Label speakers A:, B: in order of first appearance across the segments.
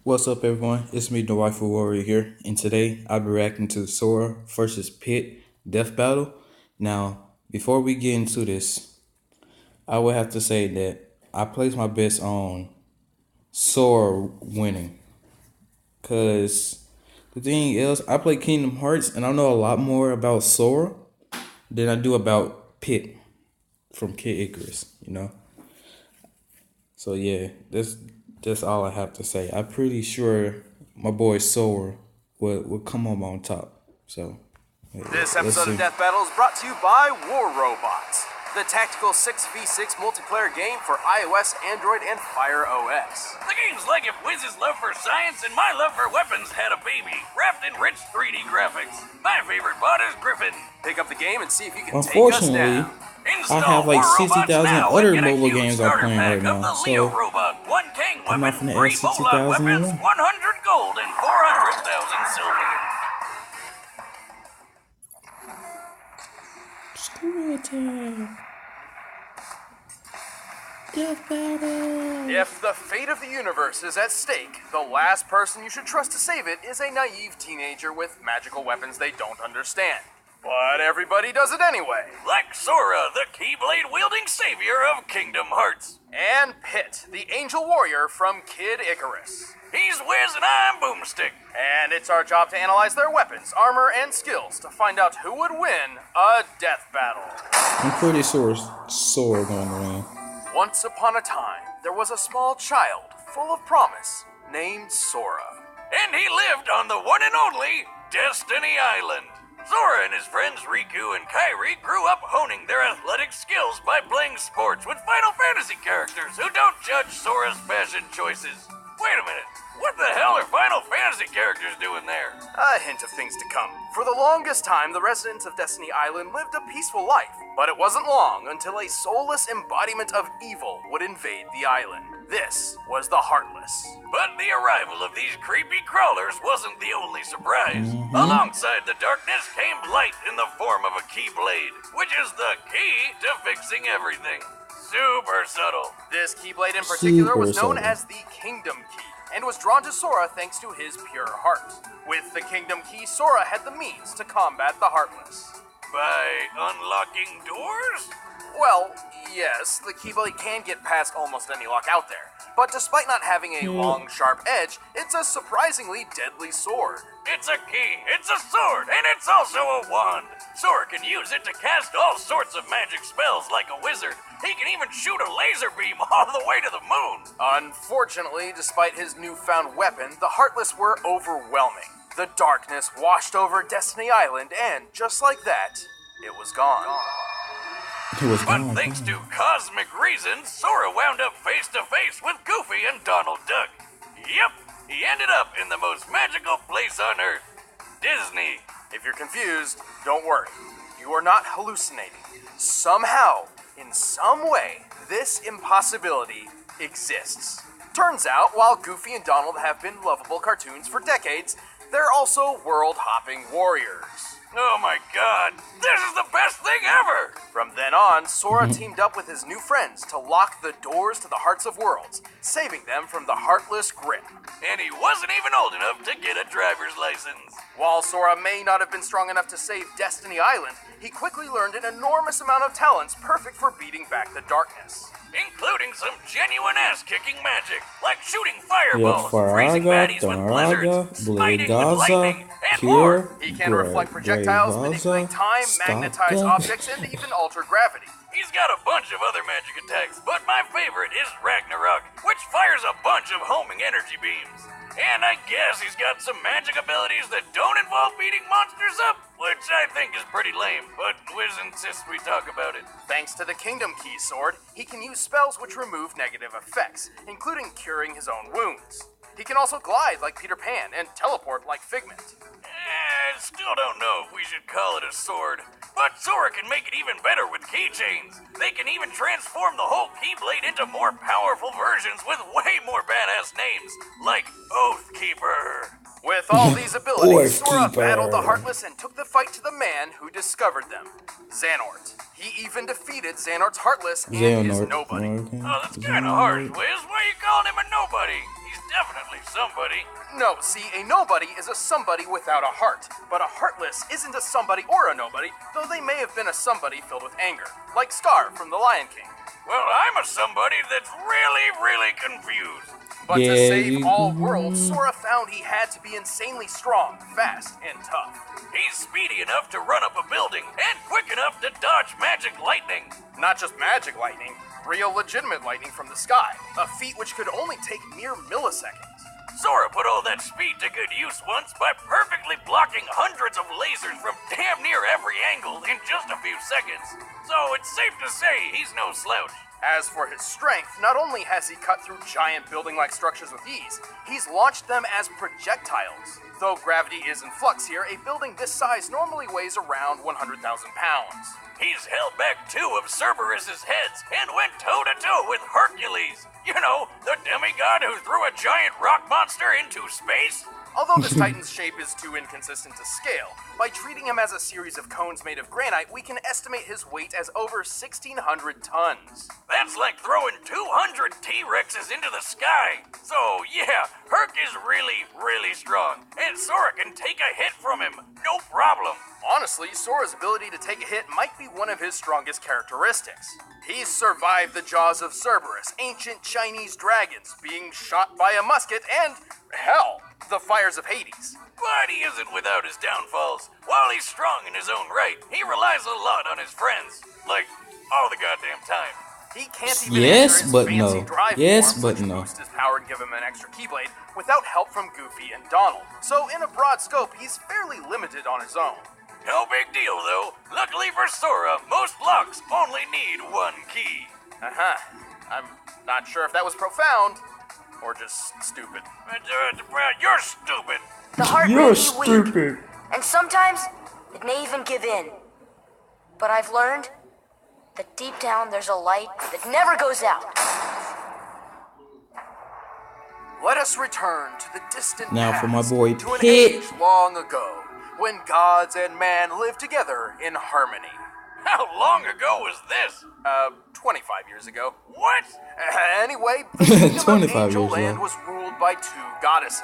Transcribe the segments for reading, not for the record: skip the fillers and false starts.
A: What's up, everyone? It's me, the Waifu Warrior here, and today I'll be reacting to Sora versus Pit Death Battle. Now, before we get into this, I would have to say that I place my bets on Sora winning, cause the thing is, I play Kingdom Hearts, and I know a lot more about Sora than I do about Pit from Kid Icarus. So yeah, that's all I have to say. I'm pretty sure my boy Sora would come up on top. So yeah,
B: This
A: let's
B: episode
A: see.
B: of Death Battle is brought to you by War Robots, the tactical 6v6 multiplayer game for iOS, Android, and Fire OS.
C: The game's like if Wiz's love for science and my love for weapons had a baby, wrapped in rich 3D graphics. My favorite bot is Griffin.
B: Pick up the game and see if you can take us
A: Unfortunately,
B: down.
A: I have like
C: War
A: 60,000
C: Robots now
A: other
C: and get a
A: mobile
C: huge
A: games I'm
C: starter
A: playing
C: pack
A: right
C: of
A: now,
C: the Leo
A: so
C: robot, one king
A: I'm not
C: weapon,
A: finna add
C: 3 Bulldog
A: 60,000
C: weapons,
A: in.
C: 100 gold, and 400,000 silver.
A: Death Battle.
B: If the fate of the universe is at stake, the last person you should trust to save it is a naive teenager with magical weapons they don't understand. But everybody does it anyway.
C: Like Sora, the keyblade wielding savior of Kingdom Hearts.
B: And Pit, the angel warrior from Kid Icarus.
C: He's Wiz and I'm Boomstick.
B: And it's our job to analyze their weapons, armor, and skills to find out who would win a death battle.
A: I'm pretty sure Sora gonna win.
B: Once upon a time, there was a small child full of promise named Sora.
C: And he lived on the one and only Destiny Island. Sora and his friends Riku and Kairi grew up honing their athletic skills by playing sports with Final Fantasy characters who don't judge Sora's fashion choices. Wait a minute, what the hell are Final Fantasy characters doing there?
B: A hint of things to come. For the longest time, the residents of Destiny Island lived a peaceful life, but it wasn't long until a soulless embodiment of evil would invade the island. This was the Heartless.
C: But the arrival of these creepy crawlers wasn't the only surprise. Alongside the darkness came light in the form of a keyblade, which is the key to fixing everything. Super subtle.
B: This keyblade in particular was known
A: subtle.
B: as the Kingdom Key, and was drawn to Sora thanks to his pure heart. With the Kingdom Key, Sora had the means to combat the Heartless.
C: By unlocking doors?
B: Well, yes, the Keyblade can get past almost any lock out there, but despite not having a long, sharp edge, it's a surprisingly deadly sword.
C: It's a key, it's a sword, and it's also a wand. Sora can use it to cast all sorts of magic spells like a wizard. He can even shoot a laser beam all the way to the moon.
B: Unfortunately, despite his newfound weapon, the Heartless were overwhelming. The darkness washed over Destiny Island, and just like that, it was gone.
A: He was
C: But
A: gone.
C: thanks to cosmic reasons, Sora wound up face to face with Goofy and Donald Duck. Yep, he ended up in the most magical place on Earth, Disney.
B: If you're confused, don't worry. You are not hallucinating. Somehow, in some way, this impossibility exists. Turns out, while Goofy and Donald have been lovable cartoons for decades, they're also world-hopping warriors.
C: Oh my god, this is the best thing ever!
B: From then on, Sora teamed up with his new friends to lock the doors to the Hearts of Worlds, saving them from the Heartless grip.
C: And he wasn't even old enough to get a driver's license.
B: While Sora may not have been strong enough to save Destiny Island, he quickly learned an enormous amount of talents perfect for beating back the darkness.
C: Including some genuine ass-kicking magic, like shooting fireballs, freezing
A: Faraga,
C: baddies with
A: Doraga,
C: blizzards, smiting with
A: Blegaza,
C: lightning, and more.
A: Kier,
B: He can reflect projectiles, manipulate time, magnetize objects, and even alter gravity.
C: He's got a bunch of other magic attacks, but my favorite is Ragnarok, which fires a bunch of homing energy beams. And I guess he's got some magic abilities that don't involve beating monsters up, which I think is pretty lame, but Wiz insists we talk about it.
B: Thanks to the Kingdom Key sword, he can use spells which remove negative effects, including curing his own wounds. He can also glide like Peter Pan and teleport like Figment.
C: Still don't know if we should call it a sword, but Sora can make it even better with keychains. They can even transform the whole Keyblade into more powerful versions with way more badass names, like Oathkeeper.
B: With all these abilities, Sora
A: Oathkeeper.
B: battled the Heartless and took the fight to the man who discovered them, Xehanort. He even defeated Xehanort's Heartless and his
A: Xehanort.
B: nobody.
A: Okay.
C: Oh, that's kinda harsh, Wiz. Why are you calling him a nobody? He's definitely somebody.
B: No, see, a nobody is a somebody without a heart. But a heartless isn't a somebody or a nobody, though they may have been a somebody filled with anger. Like Scar from The Lion King.
C: Well, I'm a somebody that's really confused.
B: But to
A: Yeah,
B: save all worlds, Sora found he had to be insanely strong, fast, and tough.
C: He's speedy enough to run up a building and quick enough to dodge magic lightning.
B: Not just magic lightning, real legitimate lightning from the sky, a feat which could only take mere milliseconds.
C: Sora put all that speed to good use once by perfectly blocking hundreds of lasers from damn near every angle in just a few seconds. So it's safe to say he's no slouch.
B: As for his strength, not only has he cut through giant building-like structures with ease, he's launched them as projectiles. Though gravity is in flux here, a building this size normally weighs around 100,000 pounds.
C: He's held back 2 of Cerberus's heads and went toe-to-toe with Hercules. You know, the demigod who threw a giant rock monster into space.
B: Although this Titan's shape is too inconsistent to scale, by treating him as a series of cones made of granite, we can estimate his weight as over 1,600 tons.
C: That's like throwing 200 T-Rexes into the sky. So yeah, Herc is really strong, and Sora can take a hit from him, no problem.
B: Honestly, Sora's ability to take a hit might be one of his strongest characteristics. He's survived the jaws of Cerberus, ancient Chinese dragons, being shot by a musket, and, hell, the fires of Hades.
C: But he isn't without his downfalls. While he's strong in his own right, he relies a lot on his friends. Like, all the goddamn time.
B: He can't even
A: Yes,
B: enter his
A: but
B: fancy
A: no.
B: drive
A: Yes,
B: forms,
A: but
B: which
A: no.
B: boost his power and give him an extra keyblade, without help from Goofy and Donald. So in a broad scope, he's fairly limited on his own.
C: No big deal, though. Luckily for Sora, most locks only need 1 key.
B: I'm not sure if that was profound, or just stupid.
C: You're stupid.
D: The heart
A: You're
D: may be weak,
A: stupid.
D: and sometimes it may even give in. But I've learned that deep down there's a light that never goes out.
B: Let us return to the distant
A: Now
B: past,
A: for my boy
B: to an
A: Pit.
B: age long ago, when gods and man lived together in harmony.
C: How long ago was this?
B: 25 years ago.
C: What?
B: Anyway, the kingdom
A: 25
B: of Angel
A: years
B: Land
A: ago.
B: was ruled by 2 goddesses.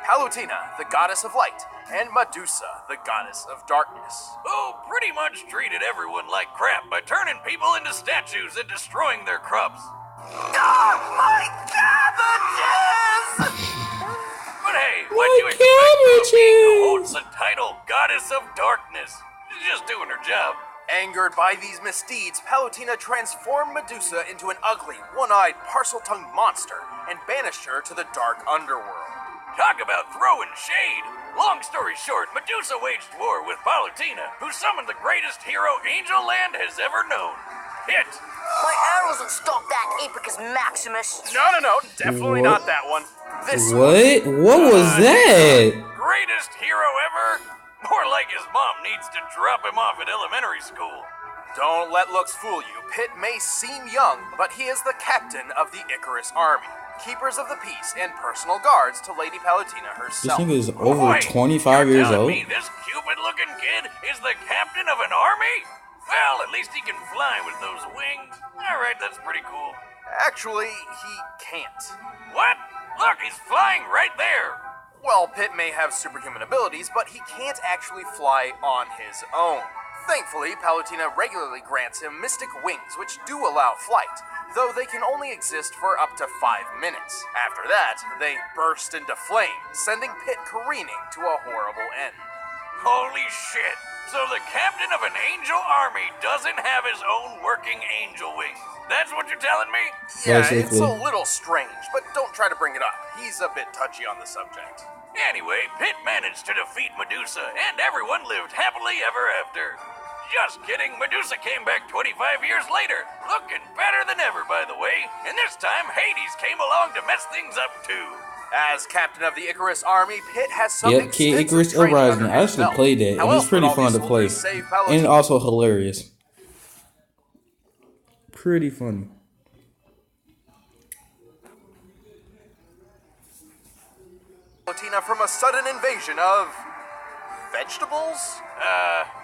B: Palutena, the goddess of light, and Medusa, the goddess of darkness.
C: Who pretty much treated everyone like crap by turning people into statues and destroying their crops.
B: My cabbages!
C: But hey,
A: My
C: what you expect from a being who
A: cabbages!
C: holds the title Goddess of Darkness? She's just doing her job.
B: Angered by these misdeeds, Palutena transformed Medusa into an ugly, one-eyed, parcel-tongued monster and banished her to the dark underworld.
C: Talk about throwing shade. Long story short, Medusa waged war with Palutena, who summoned the greatest hero Angel Land has ever known. Hit!
D: My arrows will stop that Apicus Maximus.
B: No, definitely
A: What?
B: not that one. This
A: What? What was that?
C: Greatest hero ever? More like his mom needs to drop him off at elementary school.
B: Don't let looks fool you. Pitt may seem young, but he is the captain of the Icarus Army, keepers of the peace and personal guards to Lady Palutena
A: This
B: herself.
A: nigga is over
C: Wait,
A: 25
C: you're
A: years
C: telling
A: old.
C: me this Cupid-looking kid is the captain of an army? Well, at least he can fly with those wings. All right, that's pretty cool.
B: Actually, he can't.
C: What? Look, he's flying right there.
B: Well, Pitt may have superhuman abilities, but he can't actually fly on his own. Thankfully, Palutena regularly grants him mystic wings, which do allow flight, though they can only exist for up to 5 minutes. After that, they burst into flame, sending Pitt careening to a horrible end.
C: Holy shit. So the captain of an angel army doesn't have his own working angel wings. That's what you're telling me?
B: Yeah, it's
A: Basically.
B: a little strange, but don't try to bring it up. He's a bit touchy on the subject.
C: Anyway, Pitt managed to defeat Medusa, and everyone lived happily ever after. Just kidding, Medusa came back 25 years later, looking better than ever, by the way, and this time Hades came along to mess things up too.
B: As captain of the Icarus Army, Pitt has some
A: Yep, Kid
B: extensive
A: Icarus
B: training
A: Uprising.
B: under
A: I
B: his
A: actually
B: belt.
A: played that,
B: How
A: and
B: else
A: it's pretty
B: would all
A: fun to
B: these
A: play.
B: soldiers save Palutena?
A: And also hilarious. Pretty funny.
B: Palutena from a sudden invasion of vegetables?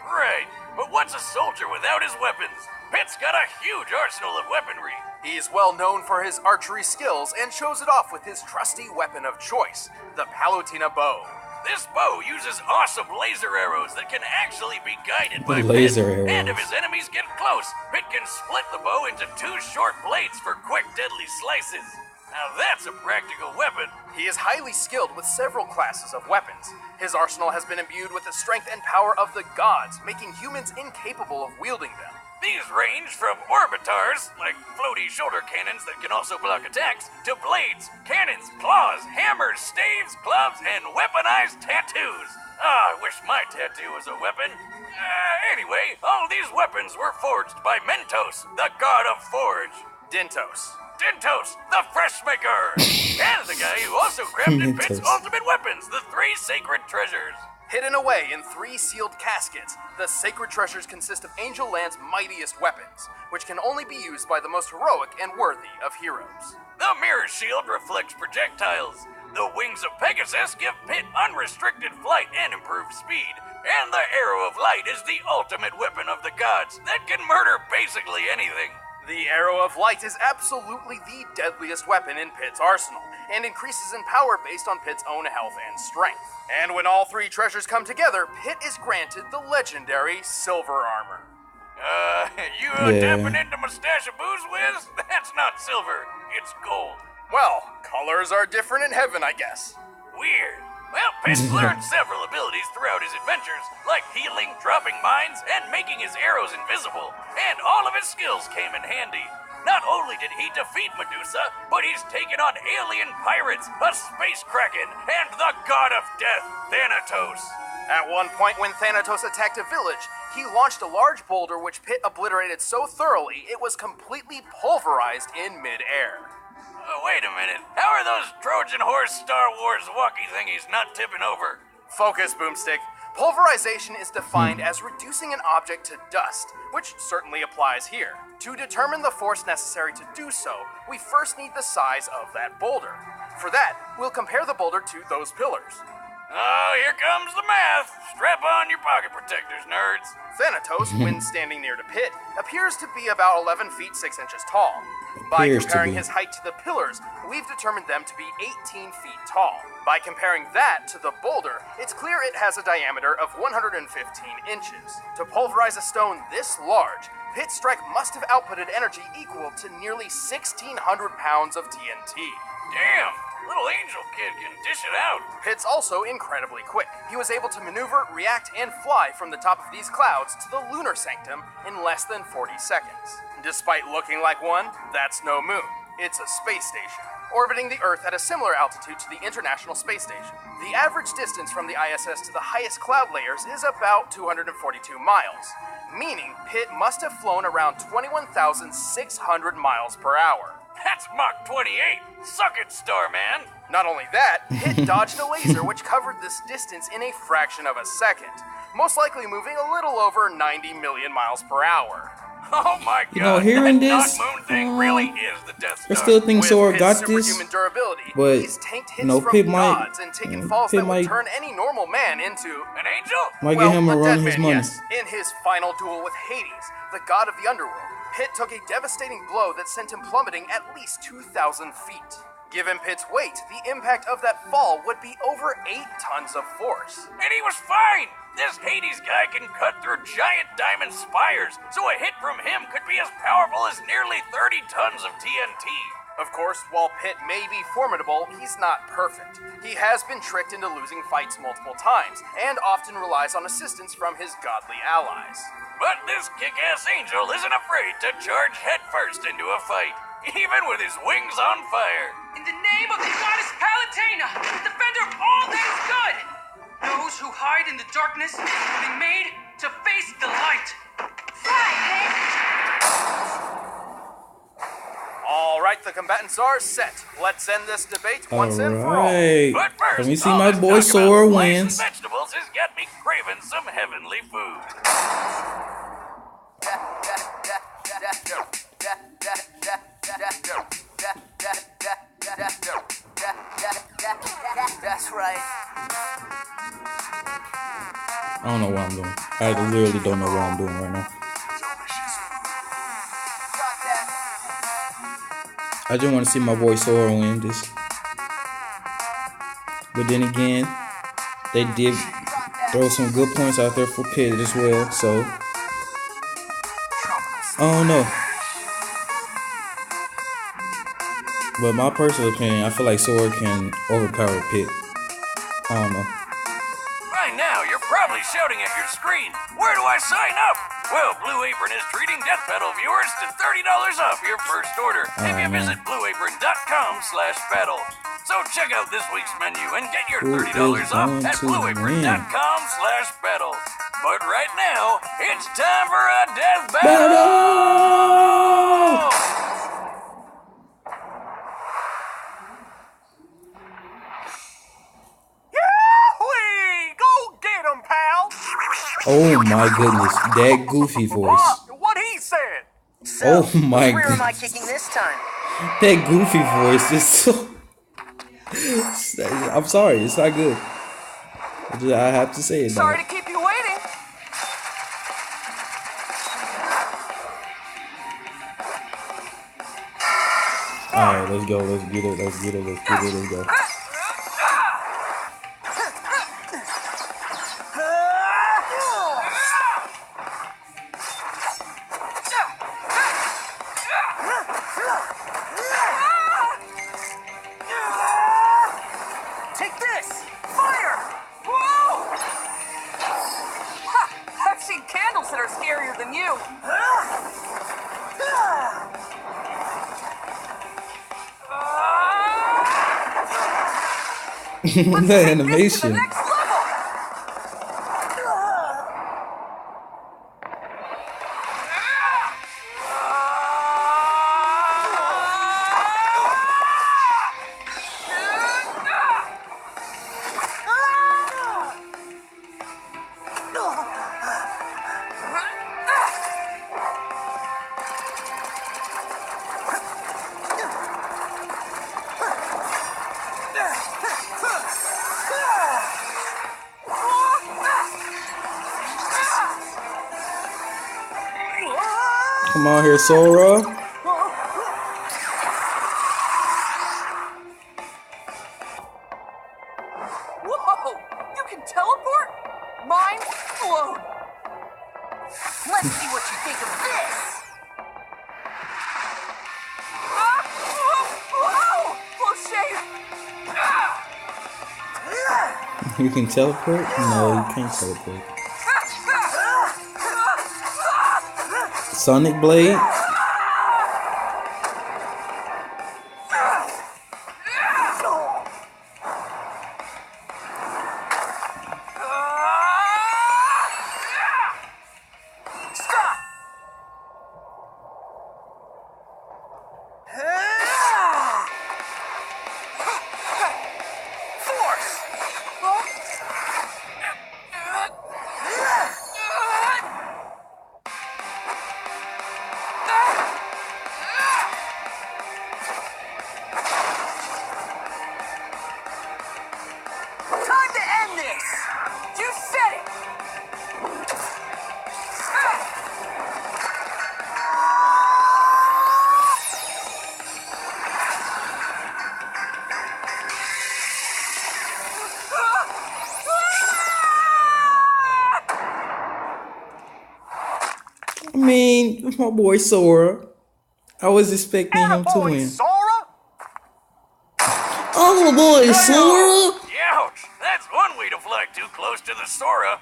C: Right. But what's a soldier without his weapons? Pitt's got a huge arsenal of weaponry.
B: He is well known for his archery skills and shows it off with his trusty weapon of choice, the Palutena bow.
C: This bow uses awesome laser arrows that can actually be guided by
A: Laser
C: Pitt. And if
A: arrows.
C: his enemies get close, Pitt can split the bow into 2 short blades for quick, deadly slices. Now that's a practical weapon.
B: He is highly skilled with several classes of weapons. His arsenal has been imbued with the strength and power of the gods, making humans incapable of wielding them.
C: These range from orbitars, like floaty shoulder cannons that can also block attacks, to blades, cannons, claws, hammers, staves, clubs, and weaponized tattoos. I wish my tattoo was a weapon. Anyway, all these weapons were forged by Mentos, the god of forge.
B: Dintos.
C: Dintos, the fresh maker, and the guy who also crafted Pitt's
A: Mentos.
C: ultimate weapons, the 3 sacred treasures.
B: Hidden away in 3 sealed caskets, the sacred treasures consist of Angel Land's mightiest weapons, which can only be used by the most heroic and worthy of heroes.
C: The mirror shield reflects projectiles. The wings of Pegasus give Pitt unrestricted flight and improved speed. And the arrow of light is the ultimate weapon of the gods that can murder basically anything.
B: The Arrow of Light is absolutely the deadliest weapon in Pitt's arsenal, and increases in power based on Pitt's own health and strength. And when all 3 treasures come together, Pitt is granted the legendary Silver Armor.
C: You
A: Yeah.
C: tapping into Mustache Boo's whiz? That's not silver, it's gold.
B: Well, colors are different in heaven, I guess.
C: Weird. Well, Pitt learned several abilities throughout his adventures, like healing, dropping mines, and making his arrows invisible. And all of his skills came in handy. Not only did he defeat Medusa, but he's taken on alien pirates, a space kraken, and the god of death, Thanatos.
B: At one point when Thanatos attacked a village, he launched a large boulder which Pitt obliterated so thoroughly it was completely pulverized in mid-air.
C: Wait a minute. How are those Trojan horse Star Wars walkie thingies not tipping over?
B: Focus, Boomstick. Pulverization is defined as reducing an object to dust, which certainly applies here. To determine the force necessary to do so, we first need the size of that boulder. For that, we'll compare the boulder to those pillars.
C: Oh, here comes the math. Strap on your pocket protectors, nerds.
B: Thanatos, when standing near to Pitt, appears to be about 11 feet 6 inches tall. By
A: Appears to
B: comparing
A: be.
B: his height to the pillars, we've determined them to be 18 feet tall. By comparing that to the boulder, it's clear it has a diameter of 115 inches. To pulverize a stone this large, Pitt's strike must have outputted energy equal to nearly 1,600 pounds of TNT.
C: Damn, little angel kid can dish it out.
B: Pitt's also incredibly quick. He was able to maneuver, react, and fly from the top of these clouds to the lunar sanctum in less than 40 seconds. Despite looking like one, that's no moon. It's a space station, orbiting the Earth at a similar altitude to the International Space Station. The average distance from the ISS to the highest cloud layers is about 242 miles, meaning Pitt must have flown around 21,600 miles per hour.
C: That's Mach 28. Suck it, Starman.
B: Not only that, Pitt dodged a laser which covered this distance in a fraction of a second, most likely moving a little over 90 million miles per hour.
C: Oh my god.
A: You know, hearing
C: that
A: this,
C: non-moon thing really is the Death
A: I
C: Star.
A: still think
B: With
A: Sora
B: his
A: got this,
B: superhuman durability,
A: but
B: he's tanked hits
A: you know,
B: from
A: Pitt might,
B: gods and taken falls
A: Pitt
B: that would
A: might,
B: turn any normal man into
C: An angel?
A: might
B: well,
A: get him a
B: a
A: run
B: dead
A: his
B: man,
A: money.
B: yes. In his final duel with Hades, the god of the underworld, Pitt took a devastating blow that sent him plummeting at least 2,000 feet. Given Pitt's weight, the impact of that fall would be over 8 tons of force.
C: And he was fine. This Hades guy can cut through giant diamond spires, so a hit from him could be as powerful as nearly 30 tons of TNT.
B: Of course, while Pitt may be formidable, he's not perfect. He has been tricked into losing fights multiple times, and often relies on assistance from his godly allies.
C: But this kick-ass angel isn't afraid to charge headfirst into a fight, even with his wings on fire.
E: In the name of the goddess Palutena, defender of all that is good, those who hide in the darkness will be made to face the light.
B: All right, the combatants are set. Let's end this debate once and for all.
A: Alright.
C: But first,
A: Let me see
C: all
A: my
C: this
A: boy
C: talk about
A: Sora
C: rice and
A: wins.
C: vegetables has got me craving some heavenly food.
E: That's right.
A: I don't know what I'm doing. I literally don't know what I'm doing right now. I just want to see my boy Sora win this. But then again, they did throw some good points out there for Pitt as well. So I don't know. But my personal opinion, I feel like Sora can overpower Pitt. I don't know.
C: By now, you're probably shouting at your screen, where do I sign up? Well, Blue Apron is treating Death Battle viewers to $30 off your first order if you visit blueapron.com/battle. So check out this week's menu and get your
A: Who
C: $30
A: is
C: off
A: going
C: at
A: to win?
C: blueapron.com/battle. But right now, it's time for a Death Battle!
A: Battle!
B: Yahweh! Go get him, pal!
A: Oh my goodness, that goofy voice.
B: What he said!
A: Oh my
D: Where am I
A: goodness,
D: kicking this time?
A: that goofy voice is so. I'm sorry, it's not good. I have to say it.
E: Sorry
A: Now.
E: to keep you waiting.
A: All right, let's go. Let's get it. Let's get it. Let's get it. Let's go.
E: Take this! Fire! Whoa! Ha! I've seen candles that are scarier than you.
A: The animation.
E: Next level!
A: Come on here, Sora.
E: Whoa! You can teleport? Mind blown!
D: Let's see what you think of this.
E: Whoa! Close shave!
A: You can teleport? No, you can't teleport. Sonic Blade?
E: Stop! Force! Time to end this! You said it!
A: I mean, my boy Sora. I was expecting him to
B: Attaboy,
A: win.
B: Sora!
A: Oh boy, Sora!
C: Youch! That's one way to fly too close to the Sora,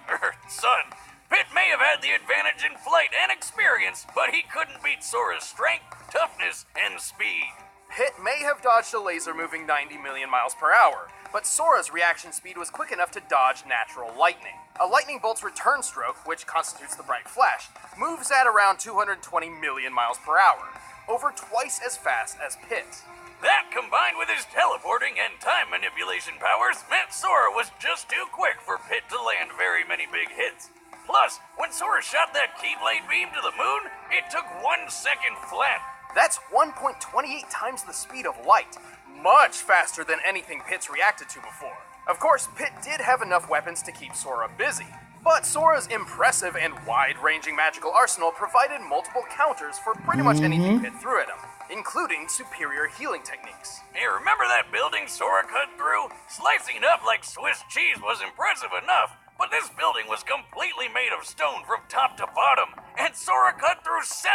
C: sun. Pitt may have had the advantage in flight and experience, but he couldn't beat Sora's strength, toughness, and speed.
B: Pitt may have dodged a laser moving 90 million miles per hour, but Sora's reaction speed was quick enough to dodge natural lightning. A lightning bolt's return stroke, which constitutes the bright flash, moves at around 220 million miles per hour, over twice as fast as Pitt.
C: That, combined with his teleporting and time manipulation powers, meant Sora was just too quick for Pitt to land very many big hits. Plus, when Sora shot that keyblade beam to the moon, it took 1 second flat.
B: That's 1.28 times the speed of light, much faster than anything Pitt's reacted to before. Of course, Pitt did have enough weapons to keep Sora busy, but Sora's impressive and wide-ranging magical arsenal provided multiple counters for pretty much anything Pitt threw at him. including superior healing techniques.
C: Hey, remember that building Sora cut through? Slicing it up like Swiss cheese was impressive enough, but this building was completely made of stone from top to bottom, and Sora cut through 7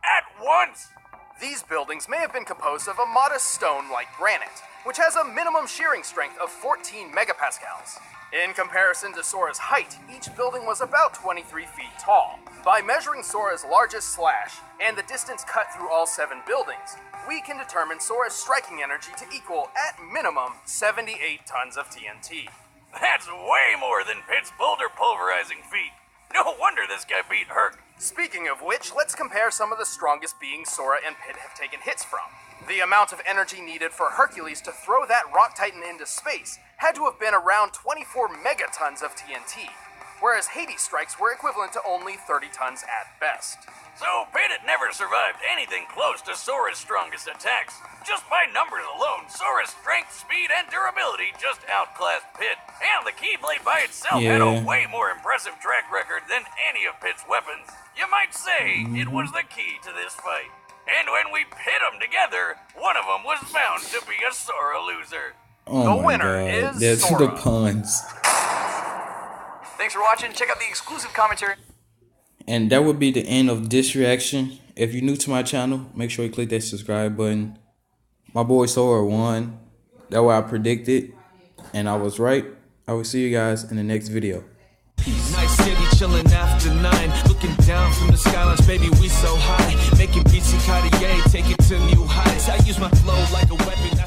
C: at once!
B: These buildings may have been composed of a modest stone like granite, which has a minimum shearing strength of 14 megapascals. In comparison to Sora's height, each building was about 23 feet tall. By measuring Sora's largest slash and the distance cut through all 7 buildings, we can determine Sora's striking energy to equal, at minimum, 78 tons of TNT.
C: That's way more than Pit's boulder pulverizing feat. No wonder this guy beat Herc.
B: Speaking of which, let's compare some of the strongest beings Sora and Pit have taken hits from. The amount of energy needed for Hercules to throw that rock titan into space had to have been around 24 megatons of TNT, whereas Hades' strikes were equivalent to only 30 tons at best.
C: So Pit had never survived anything close to Sora's strongest attacks. Just by numbers alone, Sora's strength, speed, and durability just outclassed Pit. And the keyblade by itself had a way more impressive track record than any of Pit's weapons. You might say it was the key to this fight. And when we pit them together, one of them was bound to be a Sora loser.
A: Oh
B: the winner is
A: That's
B: Sora.
A: the puns.
E: Thanks for watching. Check out the exclusive commentary.
A: And that would be the end of this reaction. If you're new to my channel, make sure you click that subscribe button. My boy Sora won. That's what I predicted. And I was right. I will see you guys in the next video.
F: Nice city chilling after 9, looking down from the skylines, baby, we so high, making beats in Cartier, take it to new heights. I use my flow like a weapon.